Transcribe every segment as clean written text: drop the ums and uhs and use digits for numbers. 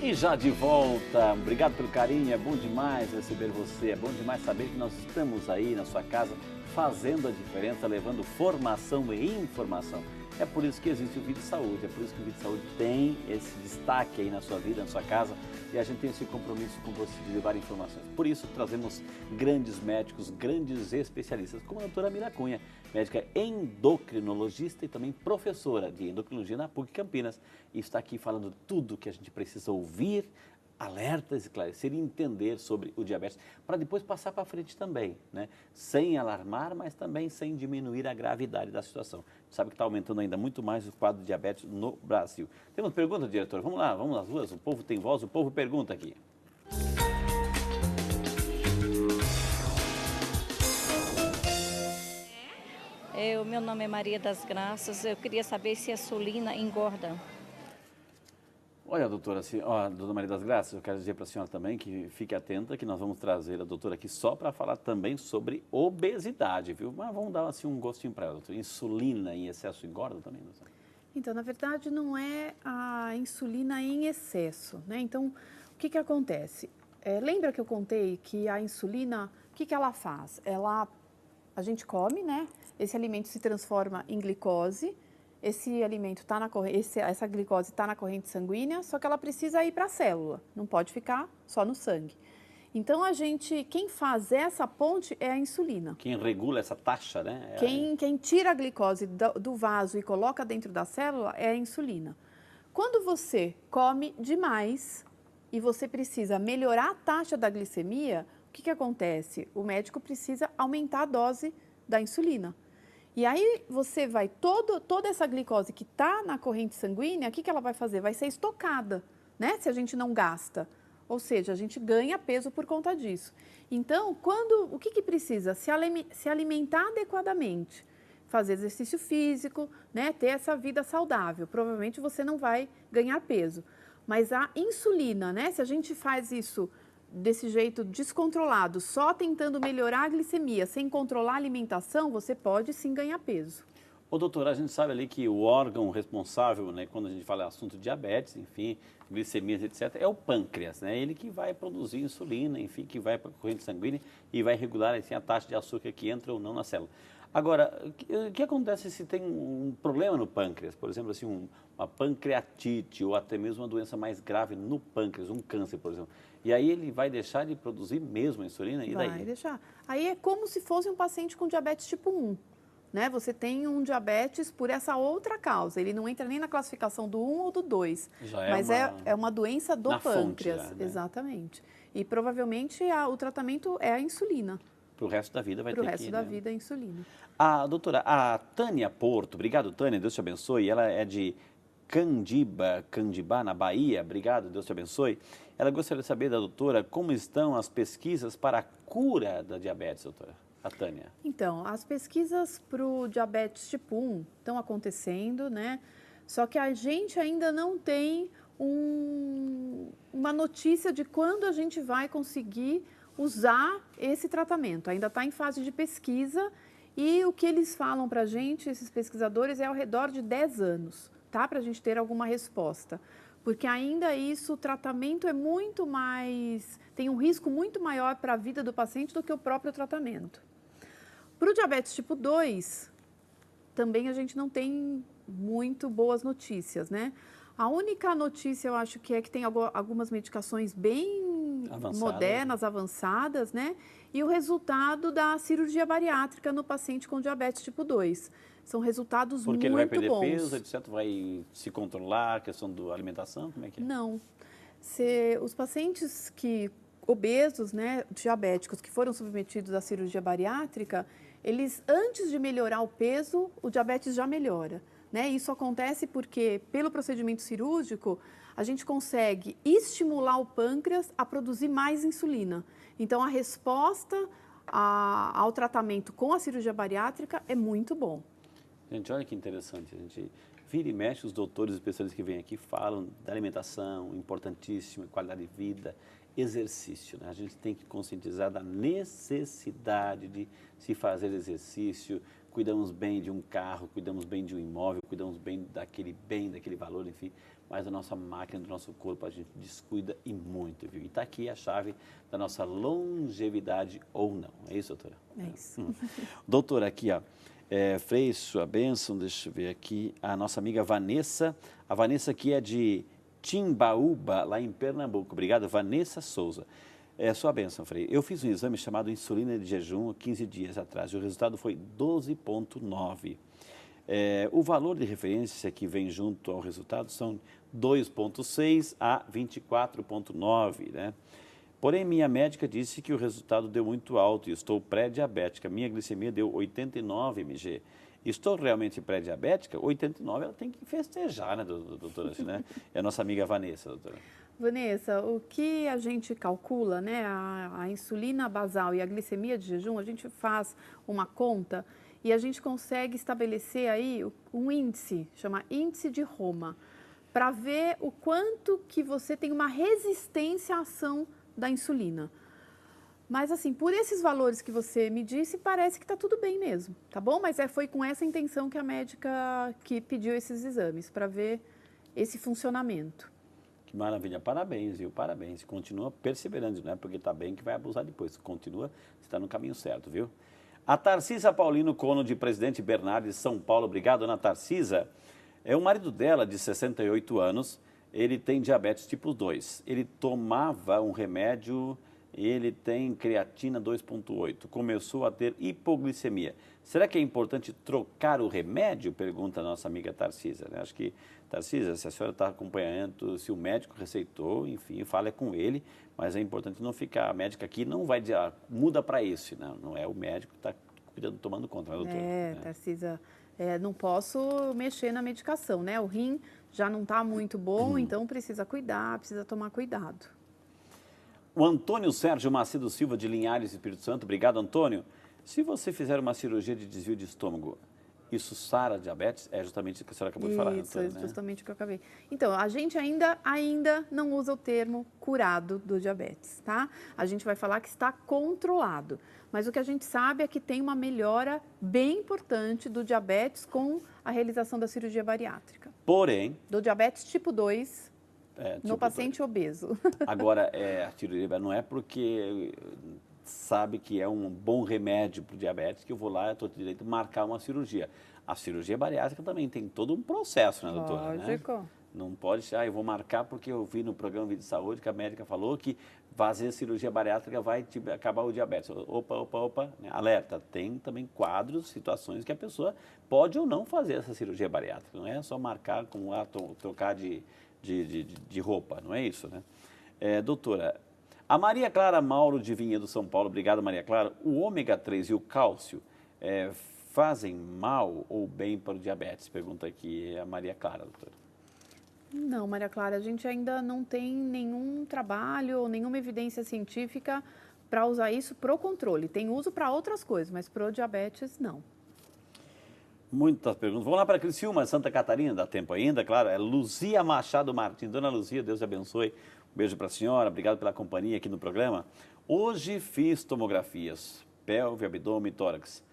E já de volta, obrigado pelo carinho, é bom demais receber você, é bom demais saber que nós estamos aí na sua casa fazendo a diferença, levando formação e informação. É por isso que existe o Vida e Saúde, é por isso que o Vida e Saúde tem esse destaque aí na sua vida, na sua casa, e a gente tem esse compromisso com você de levar informações. Por isso trazemos grandes médicos, grandes especialistas, como a doutora Mira Cunha, médica endocrinologista e também professora de endocrinologia na PUC Campinas, e está aqui falando tudo que a gente precisa ouvir, alertas, esclarecer e entender sobre o diabetes, para depois passar para frente também, né? Sem alarmar, mas também sem diminuir a gravidade da situação. Sabe que está aumentando ainda muito mais o quadro de diabetes no Brasil. Temos pergunta, diretor? Vamos lá, vamos às ruas, o povo tem voz, o povo pergunta aqui. Meu nome é Maria das Graças, eu queria saber se a insulina engorda. Olha, doutora Maria das Graças, eu quero dizer para a senhora também que fique atenta que nós vamos trazer a doutora aqui só para falar também sobre obesidade, viu? Mas vamos dar assim um gostinho para ela, doutora. Insulina em excesso engorda também, doutora? Então, na verdade, não é a insulina em excesso, né? Então, o que acontece? Lembra que eu contei que a insulina, o que ela faz? A gente come, né? Esse alimento se transforma em glicose. Esse alimento está na corrente, essa glicose está na corrente sanguínea, só que ela precisa ir para a célula, não pode ficar só no sangue. Então, quem faz essa ponte é a insulina. Quem regula essa taxa, né? Quem tira a glicose do vaso e coloca dentro da célula é a insulina. Quando você come demais e você precisa melhorar a taxa da glicemia, o que acontece? O médico precisa aumentar a dose da insulina. E aí você vai, toda essa glicose que está na corrente sanguínea, o que ela vai fazer? Vai ser estocada, né? Se a gente não gasta. Ou seja, a gente ganha peso por conta disso. Então, o que precisa? Se alimentar adequadamente, fazer exercício físico, né? Ter essa vida saudável. Provavelmente você não vai ganhar peso. Mas a insulina, né? Se a gente faz isso desse jeito descontrolado, só tentando melhorar a glicemia, sem controlar a alimentação, você pode sim ganhar peso. Ô, doutora, a gente sabe ali que o órgão responsável, né, quando a gente fala assunto de diabetes, enfim, glicemias, etc., é o pâncreas, né? Ele que vai produzir insulina, enfim, que vai para a corrente sanguínea e vai regular assim, a taxa de açúcar que entra ou não na célula. Agora, o que acontece se tem um problema no pâncreas? Por exemplo, assim, uma pancreatite ou até mesmo uma doença mais grave no pâncreas, um câncer, por exemplo. E aí ele vai deixar de produzir mesmo a insulina? E daí? Vai deixar. Aí é como se fosse um paciente com diabetes tipo 1. Né? Você tem um diabetes por essa outra causa. Ele não entra nem na classificação do 1 ou do 2. Mas é uma doença do pâncreas. Fonte, né? Exatamente. E provavelmente o tratamento é a insulina. Para o resto da vida vai ter que ir, Para o resto da vida, a insulina. A doutora, a Tânia Porto, obrigado Tânia, Deus te abençoe, ela é de Candibá, na Bahia, obrigado, Deus te abençoe. Ela gostaria de saber da doutora como estão as pesquisas para a cura da diabetes, doutora, a Tânia. Então, as pesquisas para o diabetes tipo 1 estão acontecendo, né? Só que a gente ainda não tem uma notícia de quando a gente vai conseguir usar esse tratamento. Ainda está em fase de pesquisa e o que eles falam para a gente, esses pesquisadores, é ao redor de 10 anos, tá? Para a gente ter alguma resposta. Porque ainda o tratamento é muito mais, tem um risco muito maior para a vida do paciente do que o próprio tratamento. Para o diabetes tipo 2, também a gente não tem muito boas notícias, né? A única notícia, eu acho que tem algumas medicações bem modernas, avançadas, né? E o resultado da cirurgia bariátrica no paciente com diabetes tipo 2. São resultados muito bons. Porque ele vai perder peso, etc., vai se controlar, a questão da alimentação, como é que é? Não. Os pacientes obesos, né, diabéticos, que foram submetidos à cirurgia bariátrica, eles, antes de melhorar o peso, o diabetes já melhora. Né? Isso acontece porque, pelo procedimento cirúrgico, a gente consegue estimular o pâncreas a produzir mais insulina. Então, a resposta ao tratamento com a cirurgia bariátrica é muito bom. Gente, olha que interessante. A gente vira e mexe, os doutores especialistas que vêm aqui falam da alimentação, importantíssima, qualidade de vida, exercício. Né? A gente tem que conscientizar da necessidade de se fazer exercício, cuidamos bem de um carro, cuidamos bem de um imóvel, cuidamos bem, daquele valor, enfim, mas a nossa máquina, do nosso corpo, a gente descuida e muito, viu? E está aqui a chave da nossa longevidade ou não. É isso, doutora? É isso. Doutora, aqui, ó. Frei, sua bênção, deixa eu ver aqui, a nossa amiga Vanessa, a Vanessa que é de Timbaúba, lá em Pernambuco. Obrigado, Vanessa Souza. Sua bênção, Frei. Eu fiz um exame chamado insulina de jejum 15 dias atrás e o resultado foi 12,9. O valor de referência que vem junto ao resultado são 2,6 a 24,9, né? Porém, minha médica disse que o resultado deu muito alto e estou pré-diabética. Minha glicemia deu 89 mg. Estou realmente pré-diabética? 89 ela tem que festejar, né, doutora? Né? É a nossa amiga Vanessa, doutora. Vanessa, o que a gente calcula, né, a insulina basal e a glicemia de jejum, a gente faz uma conta e a gente consegue estabelecer aí um índice, chama índice de Roma, para ver o quanto que você tem uma resistência à ação da insulina. Mas assim, por esses valores que você me disse, parece que está tudo bem mesmo, tá bom? Mas foi com essa intenção que a médica que pediu esses exames, para ver esse funcionamento. Que maravilha, parabéns, viu? Parabéns. Continua perseverando, não é porque está bem que vai abusar depois. Continua, você está no caminho certo, viu? A Tarcisa Paulino Cono, de Presidente Bernardes, São Paulo. Obrigado, dona Tarcisa. O marido dela, de 68 anos, ele tem diabetes tipo 2. Ele tomava um remédio, ele tem creatina 2,8. Começou a ter hipoglicemia. Será que é importante trocar o remédio? Pergunta a nossa amiga Tarcisa. Acho que, Tarcisa, se a senhora está acompanhando, se o médico receitou, enfim, fala com ele, mas é importante não ficar, a médica aqui não vai dizer, muda para esse, não é o médico que está cuidando, tomando conta, né, doutora? Tarcisa, não posso mexer na medicação, né? O rim já não está muito bom, então precisa cuidar, precisa tomar cuidado. O Antônio Sérgio Macedo Silva, de Linhares, Espírito Santo. Obrigado, Antônio. Se você fizer uma cirurgia de desvio de estômago, isso sara a diabetes? É justamente o que a senhora acabou de falar, Isso, Antônio, é justamente o que eu acabei. Então, a gente ainda não usa o termo curado do diabetes, tá? A gente vai falar que está controlado. Mas o que a gente sabe é que tem uma melhora bem importante do diabetes com a realização da cirurgia bariátrica. Porém... Do diabetes tipo 2... tipo no paciente obeso. Agora, a cirurgia não é porque sabe que é um bom remédio para o diabetes que eu vou lá, eu estou direito de marcar uma cirurgia. A cirurgia bariátrica também tem todo um processo, né, doutora? Lógico. Né? Não pode ser, eu vou marcar porque eu vi no programa Vida e Saúde que a médica falou que fazer cirurgia bariátrica vai acabar o diabetes. Opa, né? Alerta, tem também quadros, situações que a pessoa pode ou não fazer essa cirurgia bariátrica. Não é só marcar como trocar de roupa, não é isso, né? Doutora, a Maria Clara Mauro de Vinhedo, São Paulo, obrigado, Maria Clara. O ômega 3 e o cálcio fazem mal ou bem para o diabetes? Pergunta aqui a Maria Clara, doutora. Não, Maria Clara, a gente ainda não tem nenhum trabalho ou nenhuma evidência científica para usar isso para o controle. Tem uso para outras coisas, mas para o diabetes, não. Muitas perguntas. Vamos lá para Criciúma, Santa Catarina, dá tempo ainda, claro. É Luzia Machado Martins. Dona Luzia, Deus te abençoe. Um beijo para a senhora, obrigado pela companhia aqui no programa. Hoje fiz tomografias, pelve, abdômen e tórax.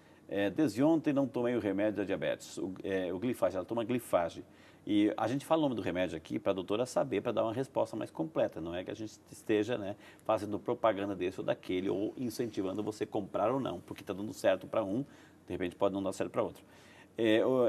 Desde ontem não tomei o remédio da diabetes, o glifage, ela toma glifage. E a gente fala o nome do remédio aqui para a doutora saber, para dar uma resposta mais completa. Não é que a gente esteja, né, fazendo propaganda desse ou daquele, ou incentivando você comprar ou não, porque está dando certo para um, de repente pode não dar certo para outro.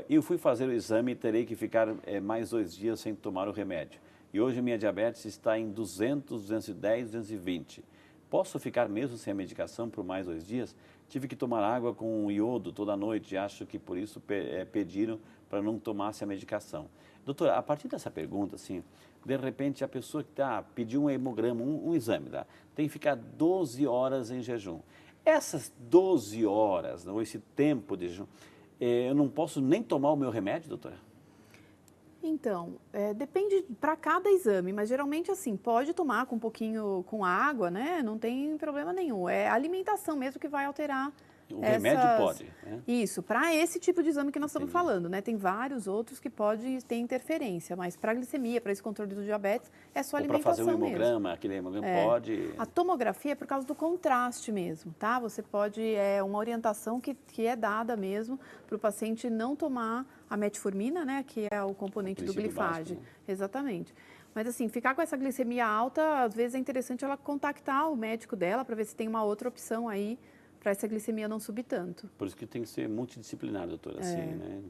Eu fui fazer o exame e terei que ficar mais 2 dias sem tomar o remédio. E hoje minha diabetes está em 200, 210, 220. Posso ficar mesmo sem a medicação por mais 2 dias? Tive que tomar água com iodo toda noite e acho que por isso pediram para não tomasse a medicação. Doutora, a partir dessa pergunta, assim, de repente a pessoa que pediu um hemograma, um exame, tem que ficar 12 horas em jejum. Essas 12 horas, ou esse tempo de jejum, eu não posso nem tomar o meu remédio, doutora? Então, depende para cada exame, mas geralmente assim, pode tomar com um pouquinho com água, né? Não tem problema nenhum. É a alimentação mesmo que vai alterar O remédio pode, né? Isso, para esse tipo de exame que nós estamos falando, né? Tem vários outros que podem ter interferência, mas para a glicemia, para esse controle do diabetes, é só alimentação para fazer um hemograma, mesmo. aquele hemograma pode... A tomografia é por causa do contraste mesmo, tá? Você pode, uma orientação que é dada mesmo para o paciente não tomar a metformina, né? Que é o componente do glifage. Básico, né? Exatamente. Mas assim, ficar com essa glicemia alta, às vezes é interessante ela contactar o médico dela para ver se tem uma outra opção aí para essa glicemia não subir tanto. Por isso que tem que ser multidisciplinar, doutora, assim, né?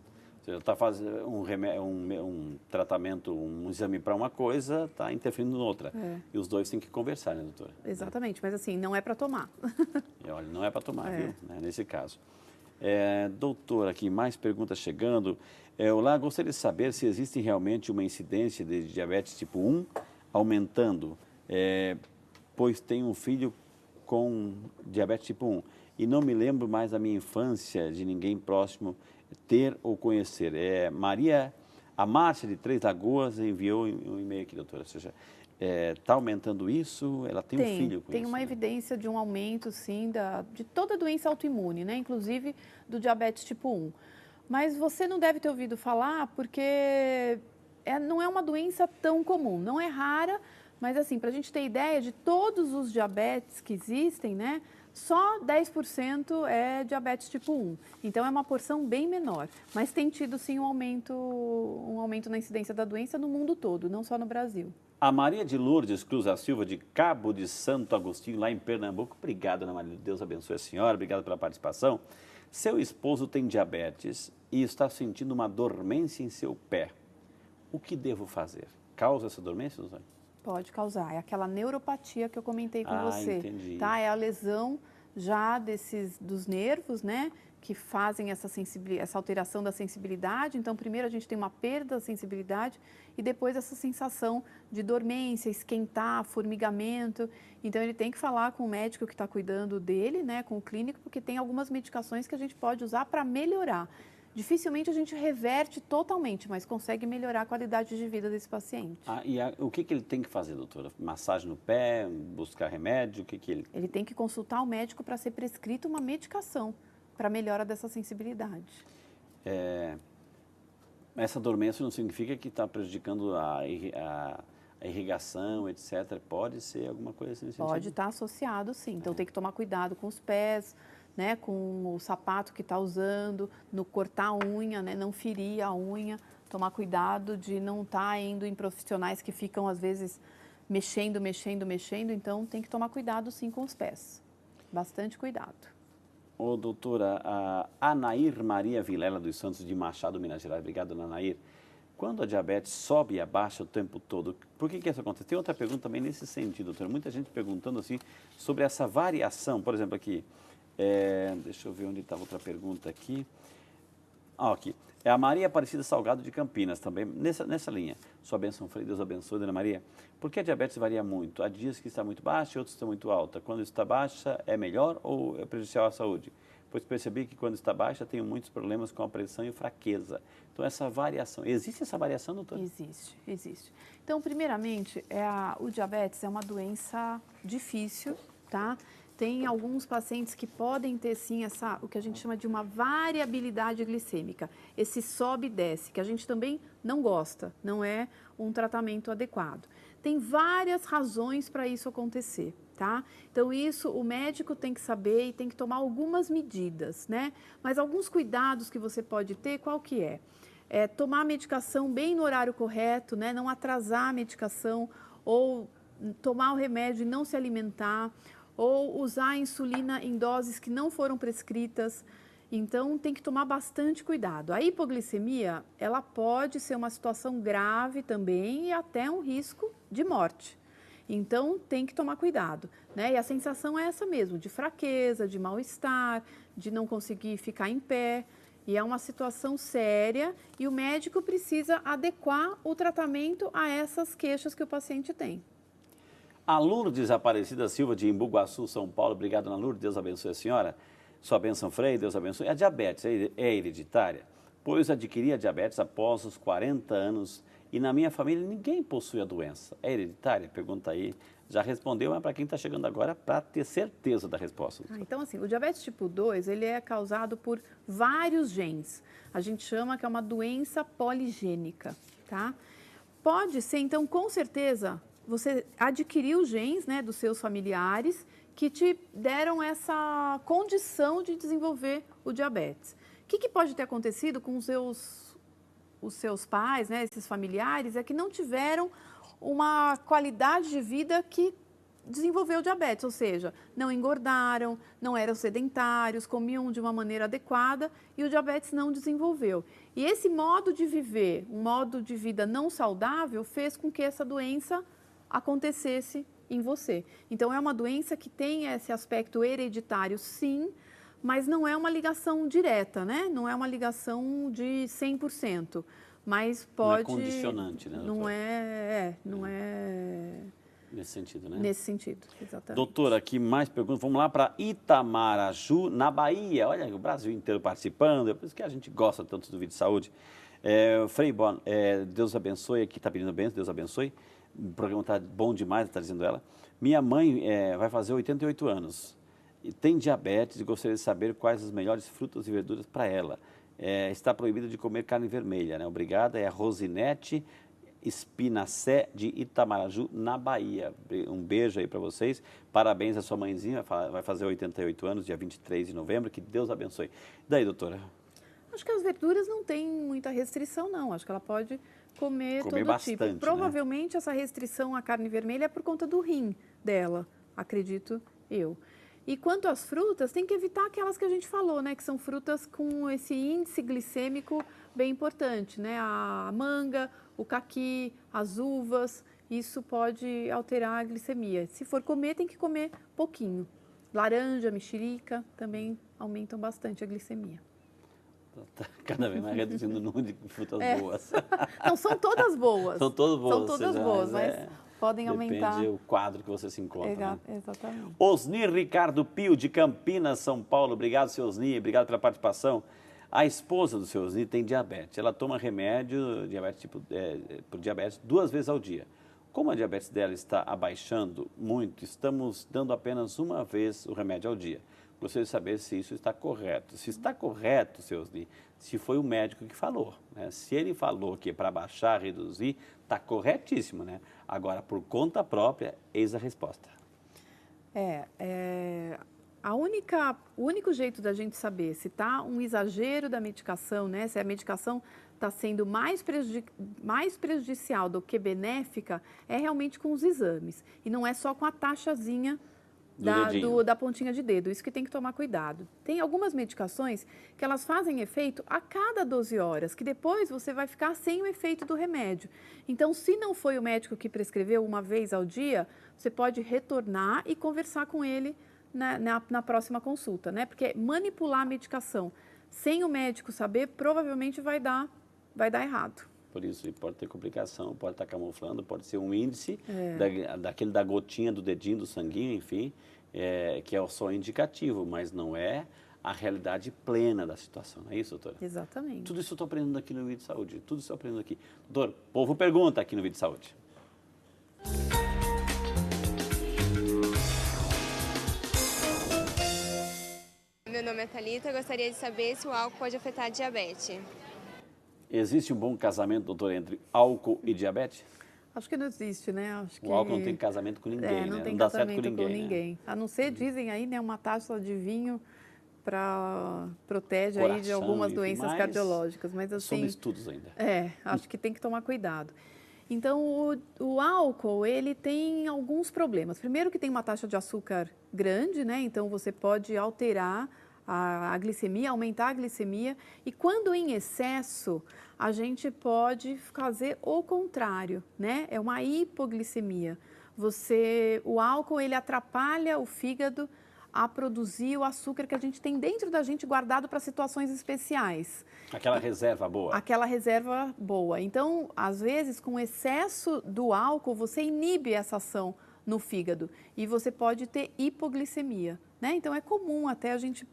Você está fazendo um tratamento, um exame para uma coisa, está interferindo em outra. E os dois têm que conversar, né, doutora? Exatamente, mas assim, não é para tomar. E, olha, não é para tomar, viu? Nesse caso. Doutora, aqui mais perguntas chegando. Olá, gostaria de saber se existe realmente uma incidência de diabetes tipo 1 aumentando, pois tenho um filho com diabetes tipo 1 e não me lembro mais da minha infância de ninguém próximo ter ou conhecer. A Márcia de Três Lagoas enviou um e-mail aqui, doutora, ou seja, está aumentando isso? Ela tem um filho com isso? Tem uma evidência de um aumento, sim, de toda doença autoimune, né? Inclusive do diabetes tipo 1. Mas você não deve ter ouvido falar porque não é uma doença tão comum, não é rara, mas assim, para a gente ter ideia de todos os diabetes que existem, né? Só 10% é diabetes tipo 1. Então, é uma porção bem menor. Mas tem tido, sim, um aumento na incidência da doença no mundo todo, não só no Brasil. A Maria de Lourdes Cruz da Silva, de Cabo de Santo Agostinho, lá em Pernambuco. Obrigado, Ana Maria. Deus abençoe a senhora. Obrigado pela participação. Seu esposo tem diabetes e está sentindo uma dormência em seu pé. O que devo fazer? Causa essa dormência, doutora? Pode causar. É aquela neuropatia que eu comentei com você. Entendi. Tá? É a lesão já dos nervos, né? Que fazem essa alteração da sensibilidade. Então, primeiro a gente tem uma perda da sensibilidade e depois essa sensação de dormência, esquentar, formigamento. Então, ele tem que falar com o médico que está cuidando dele, né? Com o clínico, porque tem algumas medicações que a gente pode usar para melhorar. Dificilmente a gente reverte totalmente, mas consegue melhorar a qualidade de vida desse paciente. O que ele tem que fazer, doutora? Massagem no pé, buscar remédio? Ele tem que consultar o médico para ser prescrita uma medicação para melhora dessa sensibilidade. Essa dormência não significa que está prejudicando a irrigação, etc. Pode ser alguma coisa assim? Pode estar associado, sim. Então, tem que tomar cuidado com os pés, né, com o sapato que está usando, no cortar a unha, né, não ferir a unha, tomar cuidado de não estar indo em profissionais que ficam, às vezes, mexendo, então tem que tomar cuidado, sim, com os pés. Bastante cuidado. Doutora, a Anair Maria Vilela dos Santos de Machado, Minas Gerais. Obrigado, Anair. Quando a diabetes sobe e abaixa o tempo todo, por que isso acontece? Tem outra pergunta também nesse sentido, doutora. Muita gente perguntando assim sobre essa variação, por exemplo, aqui. Deixa eu ver onde estava outra pergunta aqui. Aqui. É a Maria Aparecida Salgado de Campinas, também nessa linha. Sua bênção, Frei, Deus abençoe, Dona Maria. Por que a diabetes varia muito? Há dias que está muito baixa e outros estão muito alta. Quando está baixa, é melhor ou é prejudicial à saúde? Pois percebi que quando está baixa, tenho muitos problemas com a pressão e fraqueza. Então, essa variação. Existe essa variação, doutora? Existe. Então, primeiramente, o diabetes é uma doença difícil, tá? Tem alguns pacientes que podem ter, sim, o que a gente chama de uma variabilidade glicêmica. Esse sobe e desce, que a gente também não gosta, não é um tratamento adequado. Tem várias razões para isso acontecer, tá? Então, isso o médico tem que saber e tem que tomar algumas medidas, né? Mas alguns cuidados que você pode ter, qual que é? Tomar a medicação bem no horário correto, né? Não atrasar a medicação ou tomar o remédio e não se alimentar, ou usar a insulina em doses que não foram prescritas. Então, tem que tomar bastante cuidado. A hipoglicemia, ela pode ser uma situação grave também e até um risco de morte. Então, tem que tomar cuidado, né? E a sensação é essa mesmo, de fraqueza, de mal-estar, de não conseguir ficar em pé. E é uma situação séria e o médico precisa adequar o tratamento a essas queixas que o paciente tem. A Lourdes Aparecida Silva, de Embu-Guaçu, São Paulo. Obrigado, Dona Lourdes. Deus abençoe a senhora. Sua bênção, Frei. Deus abençoe. A diabetes é hereditária? pois adquiri a diabetes após os 40 anos e na minha família ninguém possui a doença. É hereditária? Pergunta aí. Já respondeu, mas para quem está chegando agora, para ter certeza da resposta. Então, assim, o diabetes tipo 2, ele é causado por vários genes. A gente chama que é uma doença poligênica, tá? Pode ser, então, com certeza, você adquiriu genes, né, dos seus familiares que te deram essa condição de desenvolver o diabetes. O que pode ter acontecido com os seus pais, né, esses familiares, é que não tiveram uma qualidade de vida que desenvolveu diabetes, ou seja, não engordaram, não eram sedentários, comiam de uma maneira adequada e o diabetes não desenvolveu. E esse modo de viver, um modo de vida não saudável, fez com que essa doença acontecesse em você. Então, é uma doença que tem esse aspecto hereditário, sim, mas não é uma ligação direta, né? Não é uma ligação de 100%. Mas pode... Não é condicionante, né, doutora? Não é... Nesse sentido, né? Nesse sentido, exatamente. Doutora, aqui mais perguntas. Vamos lá para Itamaraju, na Bahia. Olha, o Brasil inteiro participando. É por isso que a gente gosta tanto do Vídeo de Saúde. Frei Bon, Deus abençoe. Aqui está pedindo bênção, Deus abençoe. O programa está bom demais, está dizendo ela. Minha mãe vai fazer 88 anos. E tem diabetes e gostaria de saber quais as melhores frutas e verduras para ela. Está proibida de comer carne vermelha, né? Obrigada. É a Rosinete Espinacé de Itamaraju, na Bahia. Um beijo aí para vocês. Parabéns à sua mãezinha, vai fazer 88 anos, dia 23 de novembro. Que Deus abençoe. E daí, doutora? Acho que as verduras não tem muita restrição, não. Acho que ela pode comer todo bastante, tipo. Provavelmente essa restrição à carne vermelha é por conta do rim dela, acredito eu. E quanto às frutas, tem que evitar aquelas que a gente falou, né? Que são frutas com esse índice glicêmico bem importante, né? A manga, o caqui, as uvas, isso pode alterar a glicemia. Se for comer, tem que comer pouquinho. Laranja, mexerica também aumentam bastante a glicemia. Cada vez mais reduzindo o número de frutas boas. Não, são todas boas. São todas boas. São todas boas, mas podem aumentar. Depende do quadro que você se encontra. Né? Exatamente. Osni Ricardo Pio, de Campinas, São Paulo. Obrigado, seu Osni. Obrigado pela participação. A esposa do seu Osni tem diabetes. Ela toma remédio por diabetes 2 vezes ao dia. Como a diabetes dela está abaixando muito, estamos dando apenas 1 vez o remédio ao dia. Gostaria de saber se isso está correto. Se está correto, seu Osni, se foi o médico que falou. Né? Se ele falou que é para baixar, reduzir, está corretíssimo. Né? Agora, por conta própria, eis a resposta. O único jeito da gente saber se está um exagero da medicação, né? Se a medicação está sendo mais prejudicial do que benéfica, é realmente com os exames. E não é só com a taxazinha da pontinha de dedo, isso que tem que tomar cuidado. Tem algumas medicações que elas fazem efeito a cada 12 horas, que depois você vai ficar sem o efeito do remédio. Então, se não foi o médico que prescreveu 1 vez ao dia, você pode retornar e conversar com ele na próxima consulta, né? Porque manipular a medicação sem o médico saber, provavelmente vai dar errado. Por isso, pode ter complicação, pode estar camuflando, pode ser um índice daquele da gotinha do dedinho, do sanguinho, enfim, que é só indicativo, mas não é a realidade plena da situação. Não é isso, doutora? Exatamente. Tudo isso eu estou aprendendo aqui no Vídeo de Saúde, tudo isso eu estou aprendendo aqui. Doutor, o povo pergunta aqui no Vídeo de Saúde. Meu nome é Thalita, eu gostaria de saber se o álcool pode afetar a diabetes. Existe um bom casamento, doutor, entre álcool e diabetes? Acho que não existe, né? Acho que... O álcool não tem casamento com ninguém, não né? tem Não dá casamento certo com ninguém. Né? A não ser, dizem aí, né, uma taxa de vinho protege Coração, aí de algumas enfim, doenças cardiológicas. Mas assim, sobre estudos ainda. Acho que tem que tomar cuidado. Então, o álcool, ele tem alguns problemas. Primeiro que tem uma taxa de açúcar grande, né? Então, você pode alterar a glicemia, aumentar a glicemia. E quando em excesso, a gente pode fazer o contrário, né? É uma hipoglicemia. O álcool, ele atrapalha o fígado a produzir o açúcar que a gente tem dentro da gente guardado para situações especiais. Aquela reserva boa. Aquela reserva boa. Então, às vezes, com excesso do álcool, você inibe essa ação no fígado e você pode ter hipoglicemia, né? Então, é comum até a gente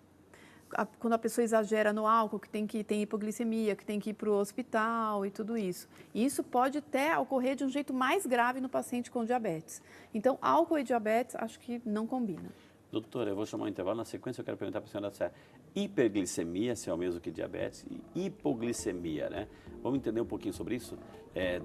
quando a pessoa exagera no álcool, que tem hipoglicemia, que tem que ir para o hospital e tudo isso. E isso pode até ocorrer de um jeito mais grave no paciente com diabetes. Então, álcool e diabetes, acho que não combina. Doutora, eu vou chamar um intervalo. Na sequência, eu quero perguntar para a senhora se é hiperglicemia, se é o mesmo que diabetes, e hipoglicemia, né? Vamos entender um pouquinho sobre isso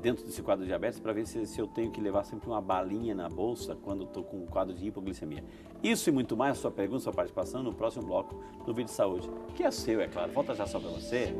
dentro desse quadro de diabetes, para ver se eu tenho que levar sempre uma balinha na bolsa quando estou com um quadro de hipoglicemia. Isso e muito mais, sua pergunta, sua participação no próximo bloco do Vídeo de Saúde, que é seu, é claro. Volta já só para você.